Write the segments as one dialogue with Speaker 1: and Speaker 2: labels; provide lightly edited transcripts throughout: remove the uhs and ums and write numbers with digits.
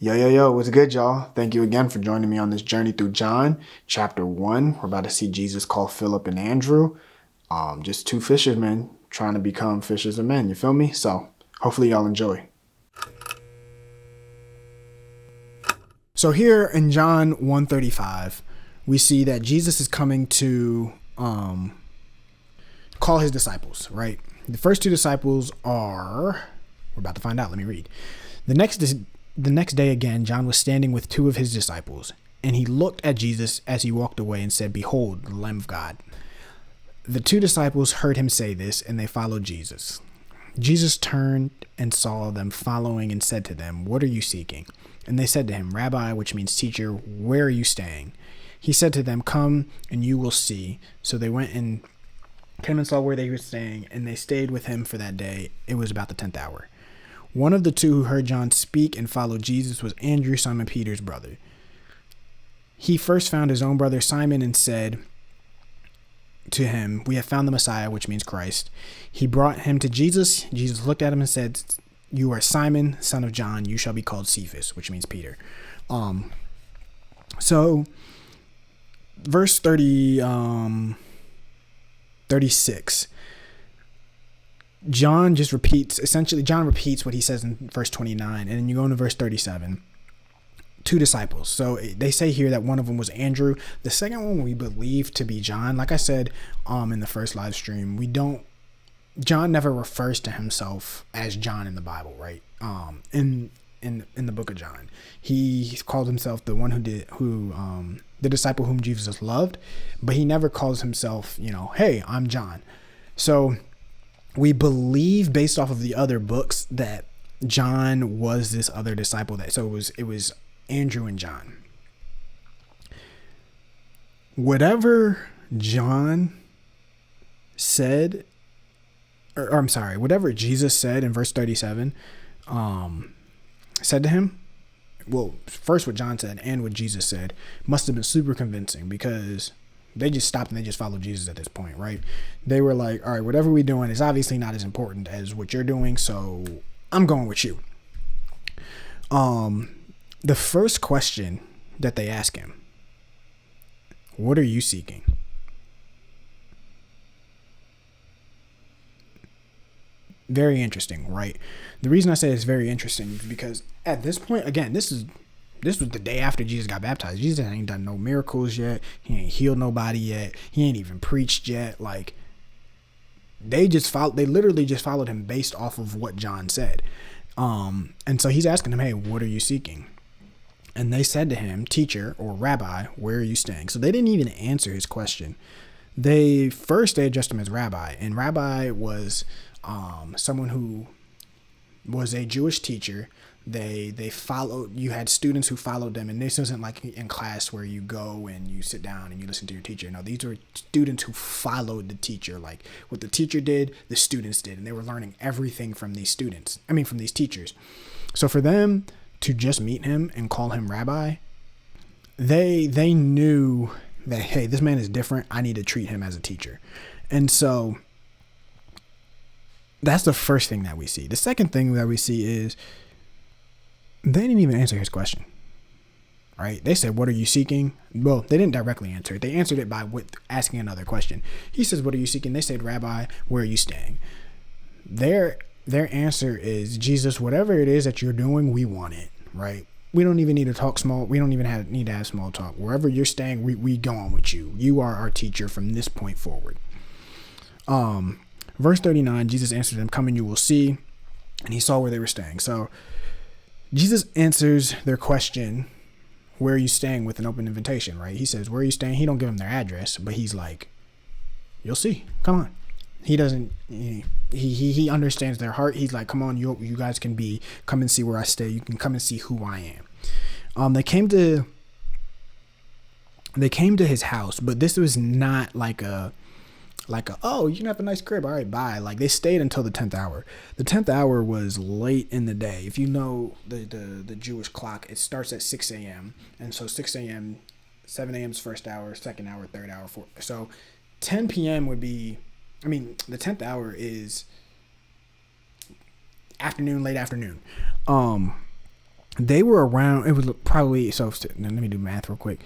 Speaker 1: Yo, what's good, y'all? Thank you again for joining me on this journey through John, chapter 1. We're about to see Jesus call Philip and Andrew, just two fishermen trying to become fishers of men. You feel me? So, hopefully, y'all enjoy. So, here in John 1:35, we see that Jesus is coming to call his disciples, right? The first two disciples are, we're about to find out. Let me read. The next day again, John was standing with two of his disciples, and he looked at Jesus as he walked away and said, "Behold, the Lamb of God." The two disciples heard him say this, and they followed Jesus. Jesus turned and saw them following and said to them, "What are you seeking?" And they said to him, "Rabbi," which means teacher, "where are you staying?" He said to them, "Come and you will see." So they went and came and saw where they were staying, and they stayed with him for that day. It was about the 10th hour. One of the two who heard John speak and followed Jesus was Andrew, Simon Peter's brother. He first found his own brother Simon and said to him, "We have found the Messiah," which means Christ. He brought him to Jesus. Jesus looked at him and said, "You are Simon, son of John. You shall be called Cephas," which means Peter. So verse 36. John repeats what he says in verse 29, and then you go into verse 37. Two disciples. So they say here that one of them was Andrew. The second one we believe to be John. Like I said in the first live stream, John never refers to himself as John in the Bible, right? In the book of John, he called himself the one the disciple whom Jesus loved, but he never calls himself, "Hey, I'm John." So we believe, based off of the other books, that John was this other disciple. It was Andrew and John. Whatever John said, whatever Jesus said in verse 37, said to him. Well, first what John said and what Jesus said must have been super convincing, because they just stopped and they just followed Jesus at this point, right? They were like, all right, whatever we're doing is obviously not as important as what you're doing, so I'm going with you. The first question that they ask him, "What are you seeking?" Very interesting, right? The reason I say it's very interesting is because at this point, again, this was the day after Jesus got baptized. Jesus ain't done no miracles yet. He ain't healed nobody yet. He ain't even preached yet. Like, they literally just followed him based off of what John said. And so he's asking them, "Hey, what are you seeking?" And they said to him, "Teacher," or "Rabbi, where are you staying?" So they didn't even answer his question. They addressed him as Rabbi, and Rabbi was someone who was a Jewish teacher. You had students who followed them, and this wasn't like in class where you go and you sit down and you listen to your teacher. No, these were students who followed the teacher. Like, what the teacher did, the students did, and they were learning everything from these teachers. So for them to just meet him and call him Rabbi, they knew that, hey, this man is different. I need to treat him as a teacher. And so that's the first thing that we see. The second thing that we see is they didn't even answer his question, right? They said, "What are you seeking?" Well, they didn't directly answer it. They answered it by asking another question. He says, "What are you seeking?" They said, "Rabbi, where are you staying?" Their answer is, "Jesus, whatever it is that you're doing, we want it," right? We don't even need to talk small. We don't even need to have small talk. Wherever you're staying, we go on with you. You are our teacher from this point forward. Verse 39, Jesus answered them, "Come and you will see." And he saw where they were staying. So Jesus answers their question, "Where are you staying?" with an open invitation, right? He says, "Where are you staying?" He don't give them their address, but he's like, "You'll see. Come on." He doesn't, he understands their heart. He's like, "Come on, you guys can come and see where I stay. You can come and see who I am." They came to his house, but this was not like a, "Oh, you can have a nice crib. All right, bye." Like, they stayed until the 10th hour. The 10th hour was late in the day. If you know the Jewish clock, it starts at 6 a.m. And so 6 a.m., 7 a.m. is first hour, second hour, third hour, fourth. So 10 p.m. would be, the 10th hour is afternoon, late afternoon. They were around, it was probably, so let me do math real quick.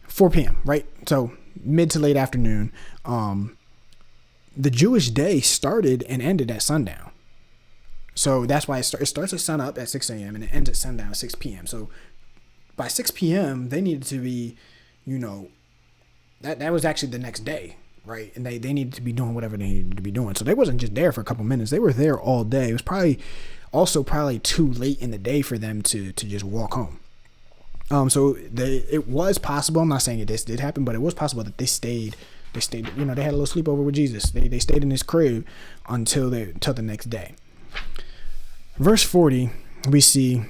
Speaker 1: 4 p.m., right? So mid to late afternoon. The Jewish day started and ended at sundown. So that's why it starts at sun up at 6 a.m. and it ends at sundown at 6 p.m. So by 6 p.m., they needed to be, that was actually the next day, right? And they needed to be doing whatever they needed to be doing. So they wasn't just there for a couple minutes. They were there all day. It was probably too late in the day for them to just walk home. So it was possible. I'm not saying this did happen, but it was possible that they stayed. They had a little sleepover with Jesus. They stayed in his crib until the next day. Verse 40, we see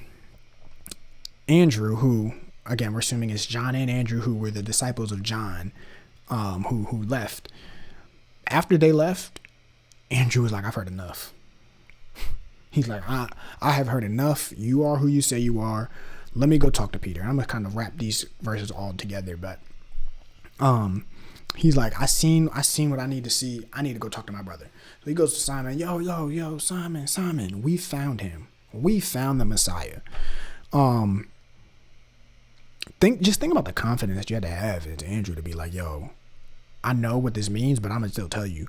Speaker 1: Andrew, who again we're assuming is John and Andrew, who were the disciples of John, who left. After they left, Andrew was like, "I've heard enough." He's like, I have heard enough. You are who you say you are. Let me go talk to Peter. I'm going to kind of wrap these verses all together. But he's like, I seen what I need to see. I need to go talk to my brother. So he goes to Simon. Yo, Simon. We found him. We found the Messiah. Think about the confidence that you had to have as Andrew to be like, yo, I know what this means, but I'm gonna still tell you.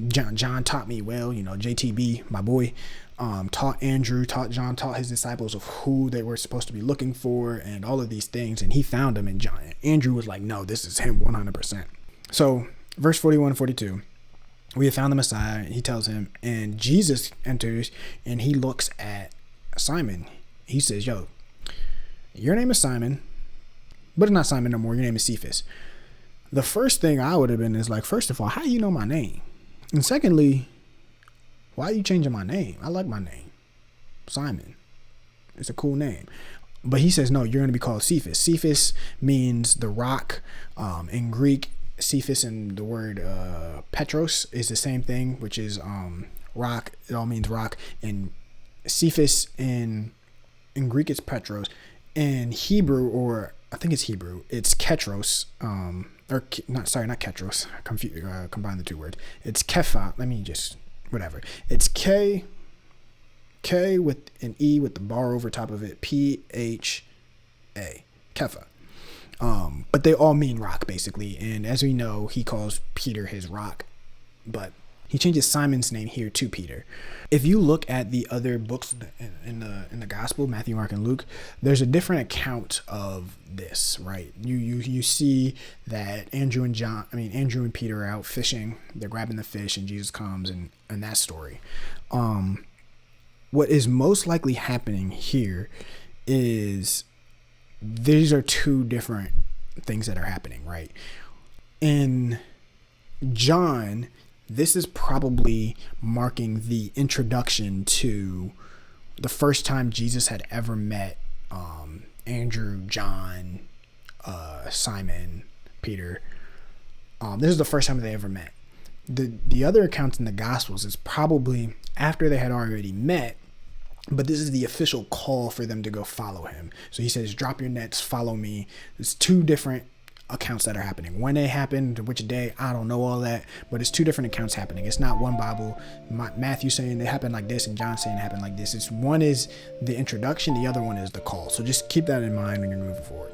Speaker 1: John taught me well, JTB, my boy, taught John taught his disciples of who they were supposed to be looking for and all of these things. And he found them, and Andrew was like, no, this is him 100%. So verse 41 and 42, we have found the Messiah. He tells him, and Jesus enters and he looks at Simon. He says, yo, your name is Simon, but it's not Simon no more. Your name is Cephas. The first thing I would have been is like, first of all, how do you know my name? And secondly, why are you changing my name? I like my name. Simon. It's a cool name. But he says, no, you're going to be called Cephas. Cephas means the rock. In Greek, Cephas and the word Petros is the same thing, which is rock. It all means rock. And Cephas in Greek, it's Petros. In Hebrew, or I think it's Hebrew, it's Ketros. Not Ketros. Combine the two words. It's Kepha. Whatever. It's K with an E with the bar over top of it. P-H-A. Kepha. But they all mean rock, basically. And as we know, he calls Peter his rock. But he changes Simon's name here to Peter. If you look at the other books in the gospel, Matthew, Mark, and Luke, there's a different account of this, right? You see that Andrew and Peter are out fishing. They're grabbing the fish, and Jesus comes, and that story. What is most likely happening here is these are two different things that are happening, right? In John, this is probably marking the introduction to the first time Jesus had ever met Andrew, John, Simon, Peter. This is the first time they ever met. The other accounts in the Gospels is probably after they had already met, but this is the official call for them to go follow him. So he says, drop your nets, follow me. It's two different accounts that are happening. When they happened, which day, I don't know all that, but it's two different accounts happening. It's not one Bible. Matthew saying it happened like this and John saying it happened like this. One is the introduction, the other one is the call. So just keep that in mind when you're moving forward.